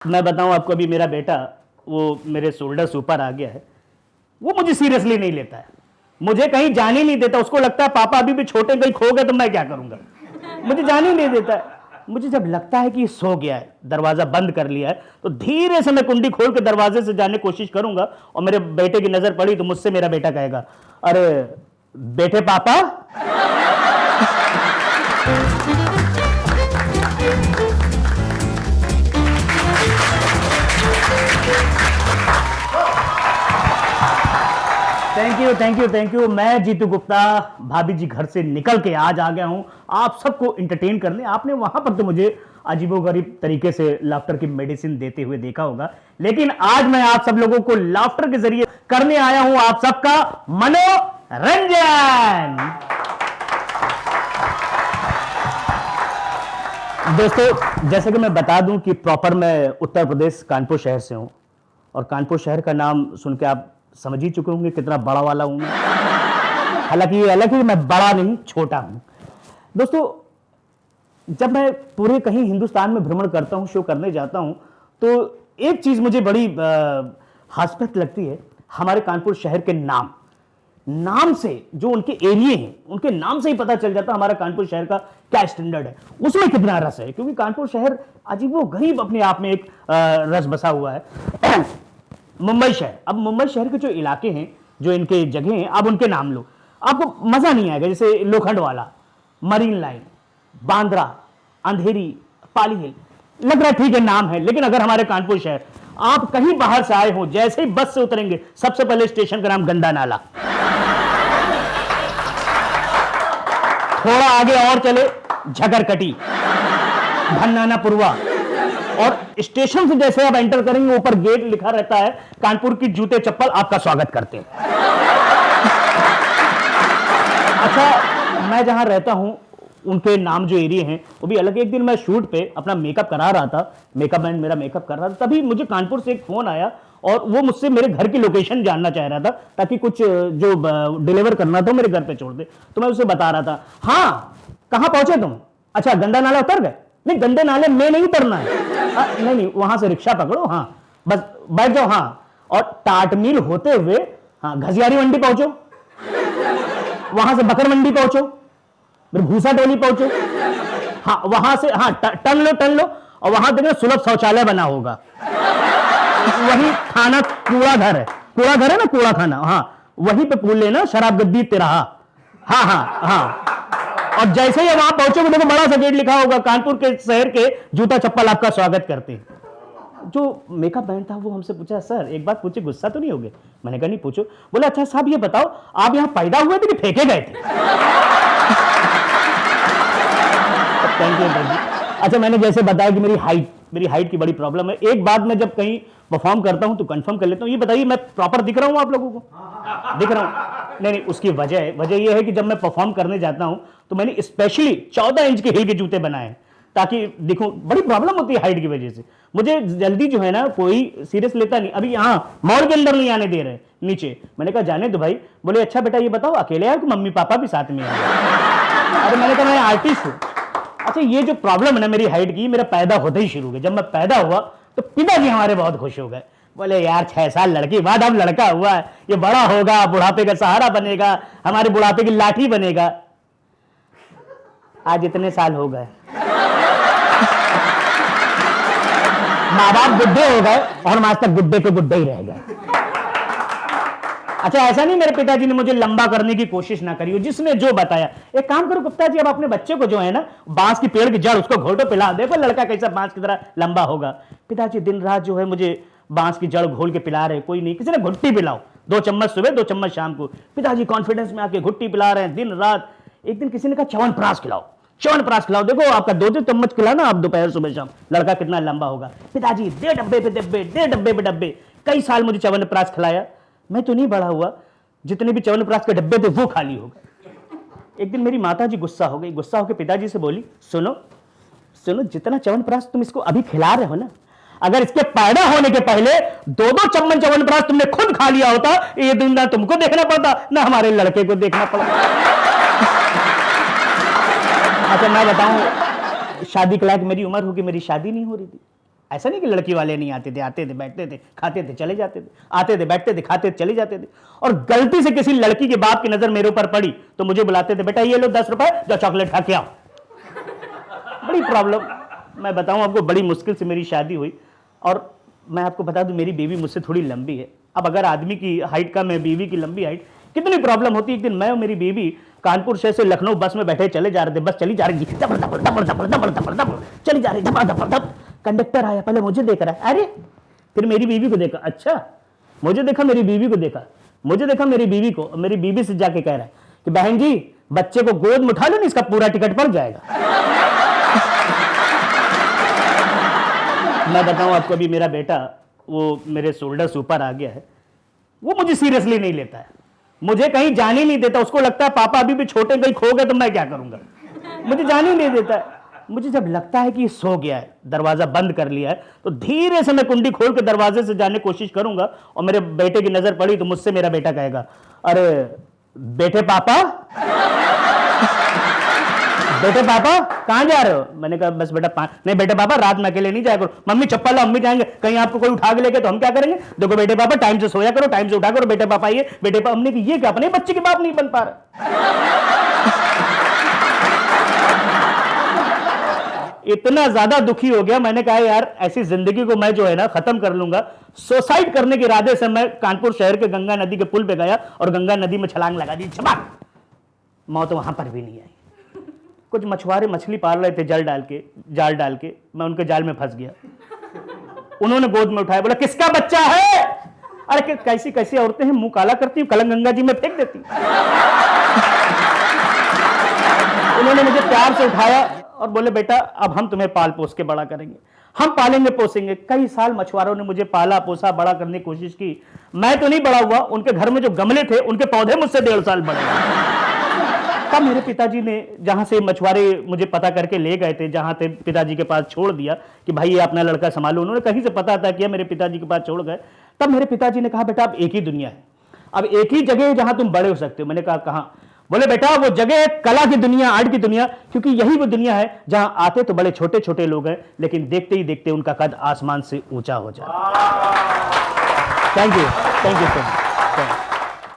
मैं बताऊं आपको, अभी मेरा बेटा वो मेरे शोल्डर से ऊपर आ गया है। वो मुझे सीरियसली नहीं लेता है, मुझे कहीं जाने नहीं देता। उसको लगता है पापा अभी भी छोटे, कहीं खो गए तो मैं क्या करूंगा। मुझे जाने नहीं देता है। मुझे जब लगता है कि सो गया है, दरवाजा बंद कर लिया है, तो धीरे से मैं कुंडी खोल के दरवाजे से जाने की कोशिश करूंगा और मेरे बेटे की नजर पड़ी तो मुझसे मेरा बेटा कहेगा, अरे बेटे पापा। Thank you thank you thank you. मैं जीतू गुप्ता, भाभी जी घर से निकल के आज आ गया हूं आप सबको इंटरटेन करने। आपने वहां पर तो मुझे अजीबोगरीब तरीके से लाफ्टर की मेडिसिन देते हुए देखा होगा, लेकिन आज मैं आप सब लोगों को लाफ्टर के जरिए करने आया हूं आप सबका मनोरंजन। दोस्तों, जैसे कि मैं बता दूं कि प्रॉपर मैं उत्तर प्रदेश कानपुर शहर से हूं, और कानपुर शहर का नाम सुन के आप समझ ही चुके होंगे कितना बड़ा वाला हूं मैं। हालांकि ये अलग है, मैं बड़ा नहीं छोटा हूं। दोस्तों, जब मैं पूरे कहीं हिंदुस्तान में भ्रमण करता हूं, शो करने जाता हूं, तो एक चीज मुझे बड़ी हास्यास्पद लगती है। हमारे कानपुर शहर के नाम से, जो उनके एरिया हैं उनके नाम से ही पता चल जाता है हमारा कानपुर शहर का क्या स्टैंडर्ड है, उसमें कितना रस है। क्योंकि कानपुर शहर अजीबोगरीब अपने आप में एक रस बसा हुआ है। मुंबई शहर, अब मुंबई शहर के जो इलाके हैं, जो इनके जगह हैं, आप उनके नाम लो, आपको मजा नहीं आएगा। जैसे लोखंड वाला, मरीन लाइन, बांद्रा, अंधेरी, पाली हिल, लग रहा है ठीक है नाम है, लेकिन अगर हमारे कानपुर शहर, आप कहीं बाहर से आए हो, जैसे ही बस से उतरेंगे सबसे पहले स्टेशन का नाम गंदा नाला। थोड़ा आगे और चले झगरकटी, भन्नाना पुरवा, और स्टेशन से जैसे आप एंटर करेंगे ऊपर गेट लिखा रहता है कानपुर की जूते चप्पल आपका स्वागत करते हैं। अच्छा, मैं जहां रहता हूं उनके नाम जो एरिया हैं वो भी अलग। एक दिन मैं शूट पे अपना मेकअप करा रहा था, मेकअप मैन मेरा मेकअप कर रहा था, तभी मुझे कानपुर से एक फोन आया और वो मुझसे मेरे घर की लोकेशन जानना चाह रहा था ताकि कुछ जो डिलीवर करना था मेरे घर पे छोड़ दे। तो मैं उसे बता रहा था, हाँ कहां पहुंचे तुम? अच्छा गंदा नाला उतर गए? नहीं, गंदे नाले में नहीं उतरना है। नहीं, वहां से रिक्शा पकड़ो, हाँ बस बैठ जाओ, हाँ, और टाट मिल होते हुए हाँ घसियारी मंडी पहुंचो, वहां से बकर मंडी पहुंचो, फिर भूसा टोली पहुंचो, हाँ वहां से हाँ टन लो, और वहां देखना सुलभ शौचालय बना होगा, वही थाना कूड़ा घर है ना, कूड़ा खाना, हाँ वहीं पे पूल लेना, शराब गद्दी तिराहा, हाँ। और जैसे ही वहां पहुंचोगे देखो बड़ा सा गेट लिखा होगा कानपुर के शहर के जूता चप्पल आपका स्वागत करते हैं। जो मेकअप मैन था वो हमसे पूछा, सर एक बात पूछे, गुस्सा तो नहीं होगे? मैंने कहा नहीं, पूछो। बोले अच्छा साहब ये बताओ, आप यहां पैदा हुए थे कि फेंके गए थे? Thank you. अच्छा, मैंने जैसे बताया कि मेरी हाइट की बड़ी प्रॉब्लम है। एक बात मैं जब कहीं परफॉर्म करता हूं तो कंफर्म कर लेता हूं। ये बताइए मैं प्रॉपर दिख रहा हूं आप लोगों को? दिख रहा हूं? नहीं, उसकी वजह यह है कि जब मैं परफॉर्म करने जाता हूं तो मैंने स्पेशली 14 इंच के हील के जूते बनाए हैं ताकि दिखूं। बड़ी प्रॉब्लम होती है हाइट की वजह से, मुझे जल्दी जो है ना कोई सीरियस लेता नहीं। अभी यहाँ मॉल के अंदर नहीं आने दे रहे नीचे। मैंने कहा जाने दो भाई। बोले अच्छा बेटा ये बताओ अकेले आए कि मम्मी पापा भी साथ में आए? अरे मैंने कहा मैं आर्टिस्ट हूँ। अच्छा, ये जो प्रॉब्लम है ना मेरी हाइट की, मेरा पैदा होते ही शुरू हो गया। जब मैं पैदा हुआ तो पिताजी हमारे बहुत खुश हो गए। बोले यार 6 साल लड़की बाद अब लड़का हुआ है, ये बड़ा होगा, बुढ़ापे का सहारा बनेगा, हमारे बुढ़ापे की लाठी बनेगा। आज इतने साल हो गए, माँ बाप बुढ़े हो गए और हम आज तक गुड्डे के गुड्डे ही रह गए। अच्छा, ऐसा नहीं मेरे पिताजी ने मुझे लंबा करने की कोशिश ना करी हो, जिसने जो बताया। एक काम करो गुप्ता जी, अब अपने बच्चे को जो है ना बांस की पेड़ की जड़ उसको घोटो पिला, देखो लड़का कैसा बांस की तरह लंबा होगा। पिताजी दिन रात जो है मुझे बांस की जड़ घोल के पिला रहे। कोई नहीं, किसी ने घुट्टी पिलाओ, 2 चम्मच सुबह 2 चम्मच शाम को। पिताजी कॉन्फिडेंस में आके घुट्टी पिला रहे हैं दिन रात। एक दिन किसी ने कहा च्यवनप्राश खिलाओ, देखो आपका 2 चम्मच खिलाना आप दोपहर सुबह शाम, लड़का कितना लंबा होगा। पिताजी दे डब्बे पे डब्बे। कई साल मुझे च्यवनप्राश खिलाया, मैं तो नहीं बड़ा हुआ, जितने भी च्यवनप्राश के डब्बे थे वो खाली हो गए। एक दिन मेरी माता जी गुस्सा हो गई, गुस्सा होकर पिताजी से बोली, सुनो जितना च्यवनप्राश तुम इसको अभी खिला रहे हो ना, अगर इसके पैदा होने के पहले 2 चम्मच च्यवनप्राश तुमने खुद खा लिया होता, ये दिन ना तुमको देखना पड़ता ना हमारे लड़के को देखना पड़ता। अच्छा, मैं बताऊं, शादी के लायक मेरी उम्र होगी, मेरी शादी नहीं हो रही थी। ऐसा नहीं कि लड़की वाले नहीं आते थे, आते थे, बैठते थे, खाते थे, चले जाते थे, आते थे, बैठते थे, खाते थे, चले जाते थे। और गलती से किसी लड़की के बाप की नजर मेरे ऊपर पड़ी तो मुझे बुलाते थे, बेटा ये लो 10 रुपए, जाओ चॉकलेट खा के आओ। बड़ी प्रॉब्लम, मैं बताऊं आपको, बड़ी मुश्किल से मेरी शादी हुई। और मैं आपको बता दूं, मेरी बीवी मुझसे थोड़ी लंबी है। अब अगर आदमी की हाइट का मैं बीवी की लंबी हाइट, कितनी प्रॉब्लम होती। एक दिन मैं और मेरी बीवी कानपुर शहर से लखनऊ बस में बैठे चले जा रहे थे, बस चली जा रही थी, चली जा रही धप। कंडक्टर आया, पहले मुझे देख रहा है, अरे, फिर मेरी बीवी को देखा, अच्छा, मुझे देखा, मेरी बीवी को देखा, मुझे देखा, मेरी बीवी को, मेरी बीवी से जाके कह रहा है कि बहन जी बच्चे को गोद में उठा लो ना, इसका पूरा टिकट पड़ जाएगा। मैं बताऊं आपको, अभी मेरा बेटा वो मेरे शोल्डर से ऊपर आ गया है, वो मुझे सीरियसली नहीं लेता है, मुझे कहीं जाने नहीं देता। उसको लगता है पापा अभी भी छोटे, कहीं खो गए तो मैं क्या करूंगा, मुझे जाने नहीं देता है। मुझे जब लगता है कि सो गया है, दरवाजा बंद कर लिया है, तो धीरे से मैं कुंडी खोल के दरवाजे से जाने की कोशिश करूंगा, और मेरे बेटे की नजर पड़ी तो मुझसे मेरा बेटा कहेगा, अरे बेटे पापा, बेटे पापा कहां जा रहे हो? मैंने कहा बस बेटा नहीं बेटे पापा, रात में अकेले नहीं जाया करो। मम्मी चप्पल लो, अम्मी जाएंगे, कहीं आपको कोई उठा के लेके तो हम क्या करेंगे? देखो बेटे पापा टाइम से सोया करो, टाइम से उठा करो, बेटे पापा ये बेटे पापा। हमने ये क्या, अपने बच्चे के बाप नहीं बन पा रहा। इतना ज्यादा दुखी हो गया, मैंने कहा यार ऐसी जिंदगी को मैं जो है ना खत्म कर लूंगा। सुसाइड करने के इरादे से मैं कानपुर शहर के गंगा नदी के पुल पे गया और गंगा नदी में छलांग लगा दी, छपाक, मौत वहां पर भी नहीं आई। कुछ मछुआरे मछली पाल रहे थे जाल डाल के, मैं उनके जाल में फंस गया। उन्होंने गोद में उठाया, बोला किसका बच्चा है? अरे कैसी कैसी औरतें हैं, मुंह काला करती हूँ, कलंग गंगा जी में फेंक देती। उन्होंने मुझे प्यार से उठाया और बोले बेटा अब हम तुम्हें पाल पोस के बड़ा करेंगे, हम पालेंगे पोसेंगे। कई साल मछुआरों ने मुझे पाला पोसा बड़ा करने की कोशिश की, मैं तो नहीं बड़ा हुआ, उनके घर में जो गमले थे उनके पौधे मुझसे 1.5 साल बड़े। तब मेरे पिताजी ने, जहां से मछुआरे मुझे पता करके ले गए थे, जहां थे पिताजी के पास छोड़ दिया कि भाई ये अपना लड़का संभालो, उन्होंने कहीं से पता था किया, मेरे पिताजी के पास छोड़ गए। तब मेरे पिताजी ने कहा बेटा अब एक ही दुनिया है, अब एक ही जगह है जहां तुम बड़े हो सकते हो। मैंने कहा कहां? बोले बेटा वो जगह है कला की दुनिया, आर्ट की दुनिया, क्योंकि यही वो दुनिया है जहां आते तो बड़े छोटे छोटे लोग हैं, लेकिन देखते ही देखते उनका कद आसमान से ऊंचा हो जाता है। Thank you so much.